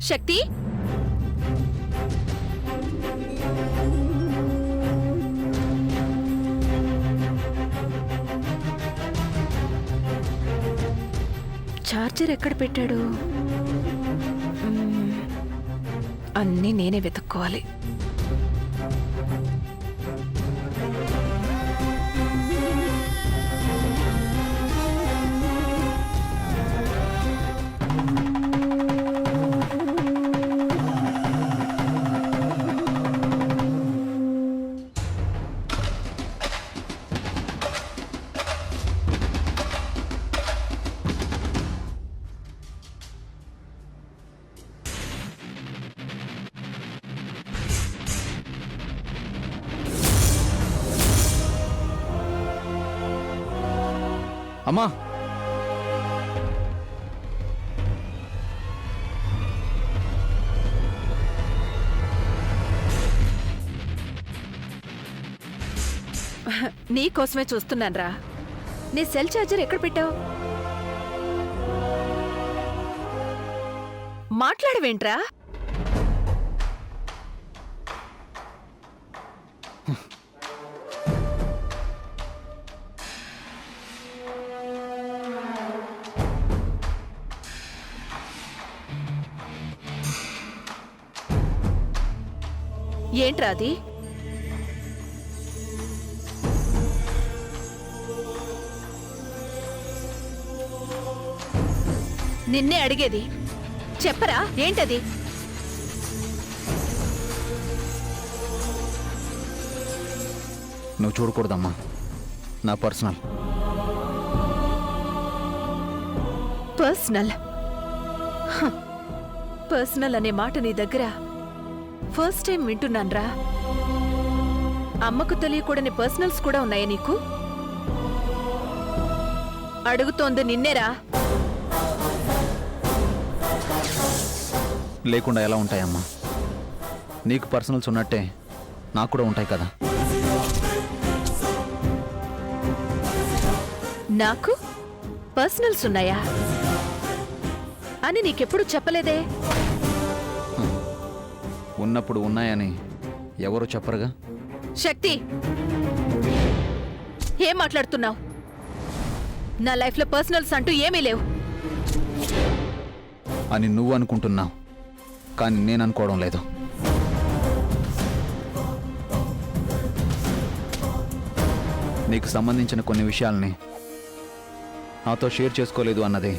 శక్తి charger ఎక్కడ పెట్టాడు? అన్నీ నేనే వెతుక్కోవాలి. అమ్మా, నీకోసమే చూస్తున్నాన్రా. నీ సెల్ ఛార్జర్ ఎక్కడ పెట్టావు? మాట్లాడవేంట్రా? ఏంట్రా అది? నిన్నే అడిగేది, చెప్పరా ఏంటది? నువ్వు చూడకూడదమ్మా, నా పర్సనల్. పర్సనల్? పర్సనల్ అనే మాట నీ దగ్గర ఫస్ట్ టైం వింటున్నాన్రా. అమ్మకు తెలియకూడని పర్సనల్స్ కూడా ఉన్నాయా నీకు? అడుగుతోంది నిన్నేరా. లేకుండా ఎలా ఉంటాయమ్మా? నీకు పర్సనల్స్ ఉన్నట్టే నాకు కూడా ఉంటాయి కదా. నాకు పర్సనల్స్ ఉన్నాయా అని నీకెప్పుడు చెప్పలేదే? ఉన్నప్పుడు ఉన్నాయని ఎవరు చెప్పరుగా. శక్తి, ఏం మాట్లాడుతున్నావు? నా లైఫ్లో పర్సనల్స్ అంటూ ఏమీ లేవు అని నువ్వు అనుకుంటున్నావు, కానీ నేను అనుకోవడం లేదు. నీకు సంబంధించిన కొన్ని విషయాల్ని నాతో షేర్ చేసుకోలేదు అన్నది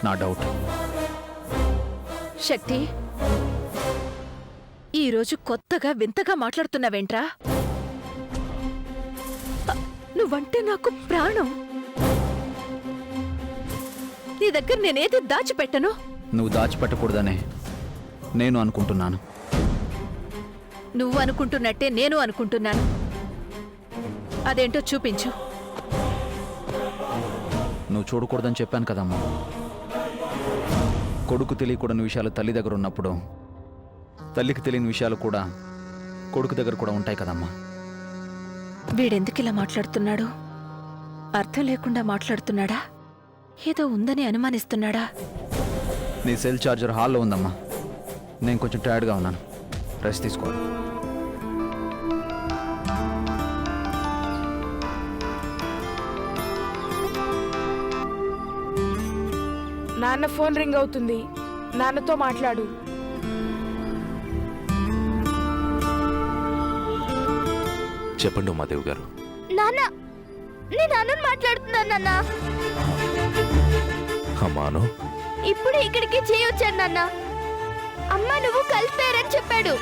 నా డౌట్. శక్తి, ఈరోజు కొత్తగా వింతగా మాట్లాడుతున్నావేంట్రా? నువ్వంటే నాకు ప్రాణం. నీ దగ్గర నేనేది దాచిపెట్టను. నువ్వు దాచిపెట్టకూడదనే నేను అనుకుంటున్నాను. నువ్వు అనుకుంటున్నట్టే నేను అనుకుంటున్నాను. అదేంటో చూపించు. నువ్వు చూడకూడదని చెప్పాను కదమ్మా. కొడుకు తెలియకూడని విషయాలు తల్లి దగ్గర ఉన్నప్పుడు తల్లికి తెలియని విషయాలు కూడా కొడుకు దగ్గర కూడా ఉంటాయి కదమ్మా. వీడెందుకిలా మాట్లాడుతున్నాడు? అర్థం లేకుండా మాట్లాడుతున్నాడా? ఏదో ఉందని అనుమానిస్తున్నాడా? నీ సెల్ ఛార్జర్ హాల్లో ఉందమ్మా. నేను కొంచెం టైర్డ్గా ఉన్నాను, రెస్ట్ తీసుకో. నాన్న ఫోన్ రింగ్ అవుతుంది, నాన్నతో మాట్లాడు. చెప్పండి ఉమాదేవి గారు. నాన్న, నేను నాన్నని మాట్లాడుతున్నాను నాన్న. అమ్మాను, ఇప్పుడు ఇక్కడికి చేయొచ్చాను నాన్న. అమ్మ నువ్వు కలిపారని చెప్పాడు.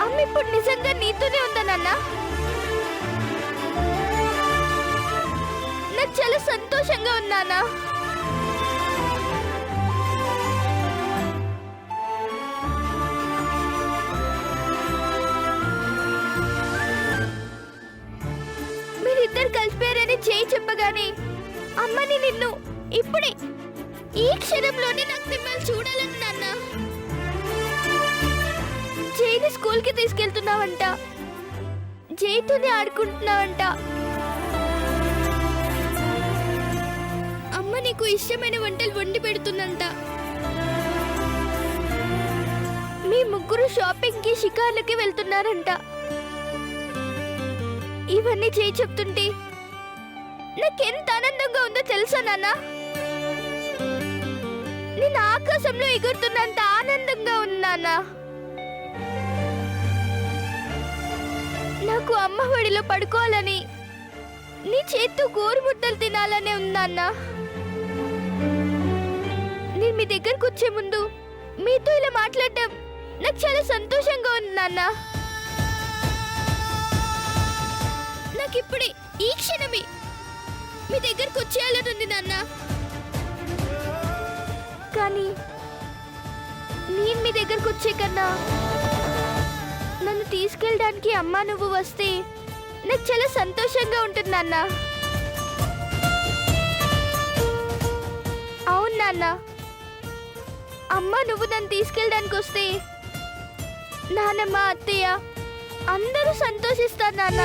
అమ్మ ఇప్పుడు నిజంగా నీతోనే ఉందా నాన్న? నాకు చాలా సంతోషంగా ఉన్నానా. మీరిద్దరు కలిపారని చేయి చెప్పగానే అమ్మని నిన్ను ఇప్పుడే ఈ క్షణంలోనే నాకు మిమ్మల్ని చూడాలని నాన్న. జైని స్కూల్కి తీసుకెళ్తున్నావంట, జైతోనే ఆడుకుంటున్నావంట. అమ్మ నీకు ఇష్టమైన వంటలు వండి పెడుతుందంట. అందరూ షాపింగ్ కి షికార్లకి వెళ్తున్నారంట. ఇవన్నీ చేయి చెప్తుంటే నాకెంత ఆనందంగా ఉందో తెలుసా నాన్న. నేను ఆకాశంలో ఎగురుతున్నంత ఆనందంగా ఉన్నానా. నాకు అమ్మ ఒడిలో పడుకోవాలని, నీ చేత్తో గోరు ముద్దలు తినాలనే ఉందన్నా. నేను మీ దగ్గరకు వచ్చే ముందు మీతో ఇలా మాట్లాడడం నాకు చాలా సంతోషంగా ఉంది నాన్న. నాకు ఇప్పుడే ఈ క్షణమే మీ దగ్గరకు వచ్చేయాలని ఉంది నాన్న. కానీ నేను మీ దగ్గరకు వచ్చే కన్నా నన్ను తీసుకెళ్ళడానికి అమ్మా నువ్వు వస్తే నాకు చాలా సంతోషంగా ఉంటుంది నాన్న. అవును నాన్న, అమ్మ నువ్వు నన్ను తీసుకెళ్ళడానికి వస్తే నాన్నమ్మ అత్తయ్య అందరూ సంతోషిస్తారు నాన్న.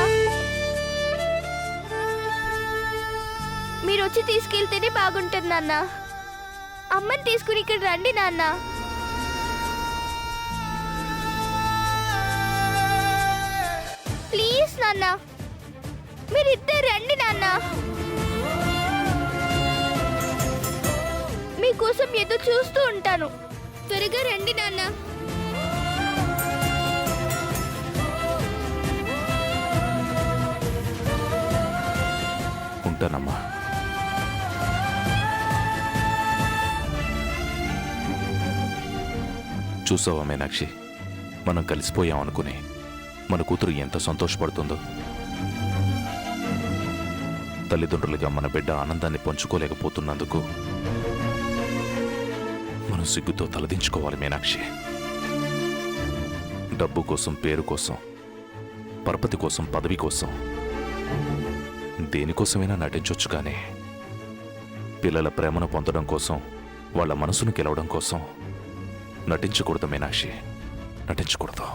మీరు వచ్చి తీసుకెళ్తేనే బాగుంటుంది నాన్న. అమ్మని తీసుకుని ఇక్కడ రండి నాన్న. ప్లీజ్ నాన్న, మీరిద్దరు రండి నాన్న. మీకోసం ఎదురు చూస్తూ ఉంటాను. త్వరగా రండి నాన్న. ఉంటానమ్మా. చూసావా మీనాక్షి, మనం కలిసిపోయాం అనుకుని మన కూతురు ఎంత సంతోషపడుతుందో. తల్లిదండ్రులుగా మన బిడ్డ ఆనందాన్ని పంచుకోలేకపోతున్నందుకు మనం సిగ్గుతో తలదించుకోవాలి మీనాక్షి. డబ్బు కోసం, పేరు కోసం, పరపతి కోసం, పదవి కోసం, దేనికోసమైనా నటించొచ్చు. కానీ పిల్లల ప్రేమను పొందడం కోసం, వాళ్ళ మనసును గెలవడం కోసం నటించకూడదు మీనాక్షి, నటించకూడదు.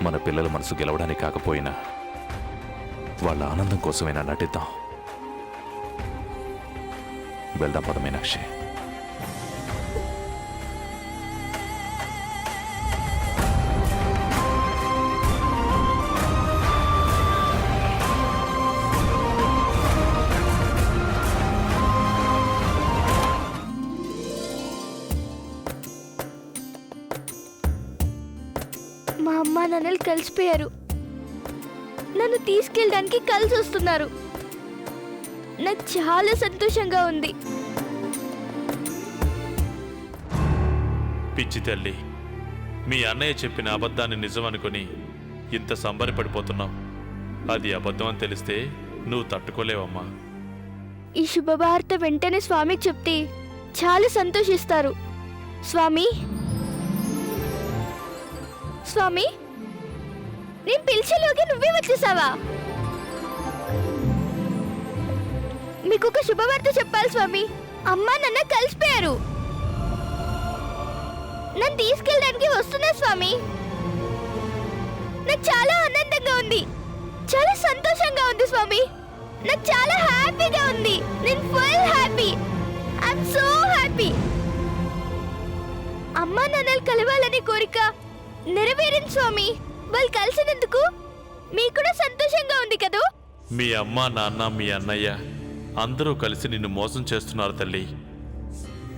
మన పిల్లల మనసు గెలవడానికి కాకపోయినా వాళ్ళ ఆనందం కోసమైనా నటిద్దాం. వెళ్దాం పద మీనాక్షి. మా అమ్మ నాన్నలు కలిసిపోయారు. నన్ను తీసుకెళ్ళడానికి కలిసి వస్తున్నారు. నాకు చాలా సంతోషంగా ఉంది. పిచ్చి తల్లి, మీ అన్నయ్య చెప్పిన అబద్ధాన్ని నిజమనుకుని ఇంత సంబరపడిపోతున్నావు. అది అబద్ధం అని తెలిస్తే నువ్వు తట్టుకోలేవమ్మా. ఈ శుభవార్త వెంటనే స్వామికి చెప్తే చాలా సంతోషిస్తారు. స్వామి, స్వామి, నేను పిలిచేలోకి నువ్వే వచ్చేసావా? మీకు ఒక శుభవార్త చెప్పాలి స్వామి. అమ్మా నాన్న కలిసిపోయారు. నన్ను తీసుకెళ్ళడానికి వస్తున్నా స్వామి. నాకు చాలా ఆనందంగా ఉంది, చాలా సంతోషంగా ఉంది స్వామి. నాకు చాలా హ్యాపీగా ఉంది. నేను full happy. I'm so happy. అమ్మా నాన్నలు కలవాలనే కోరిక నెరవేరింది స్వామి. వాళ్ళు కలిసినందుకు మీకు కూడా సంతోషంగా ఉంది కదూ? మీ అమ్మ, నాన్న, మీ అన్నయ్య అందరూ కలిసి నిన్ను మోసం చేస్తున్నారు తల్లి.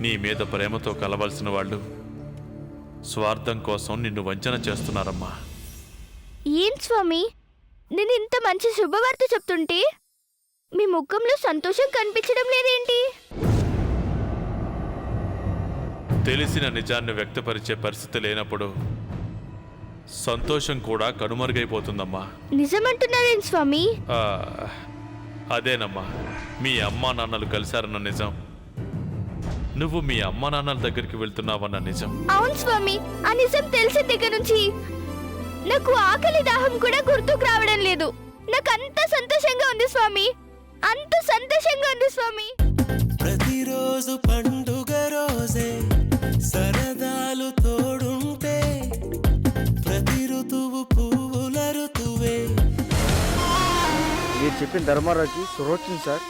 నీ మీద ప్రేమతో కలవాల్సిన వాళ్ళు స్వార్థం కోసం నిన్ను వంచన చేస్తున్నారమ్మా. ఏం స్వామి, నేను ఇంత మంచి శుభవార్త చెప్తుంటే మీ ముఖంలో సంతోషం కనిపించడం లేదేంటి? తెలిసిన నిజాన్ని వ్యక్తపరిచే పరిస్థితి లేనప్పుడు సంతోషం కూడా కనుమరుగైపోతుందమ్మా. నిజమంటున్నారేం స్వామి? అదేనమ్మా, మీ అమ్మా నాన్నలు కలిశారన్న నిజం, నువ్వు మీ అమ్మా నాన్నల దగ్గరికి వెళ్తున్నావన్న నిజం. అవును స్వామి, ఆ నిజం తెలిసిన దగ్గర నుంచి నాకు ఆకలి దాహం కూడా గుర్తుకు రావడం లేదు. నాకు అంత సంతోషంగా ఉంది స్వామి, అంత సంతోషంగా ఉంది స్వామి. ప్రతిరోజు పండుగ రోజే సరదాలు తోడుంటే ప్రతి ఋతువు పువ్వుల ఋతువే. మీరు చెప్పిన ధర్మారావుకి సురోచింది సార్.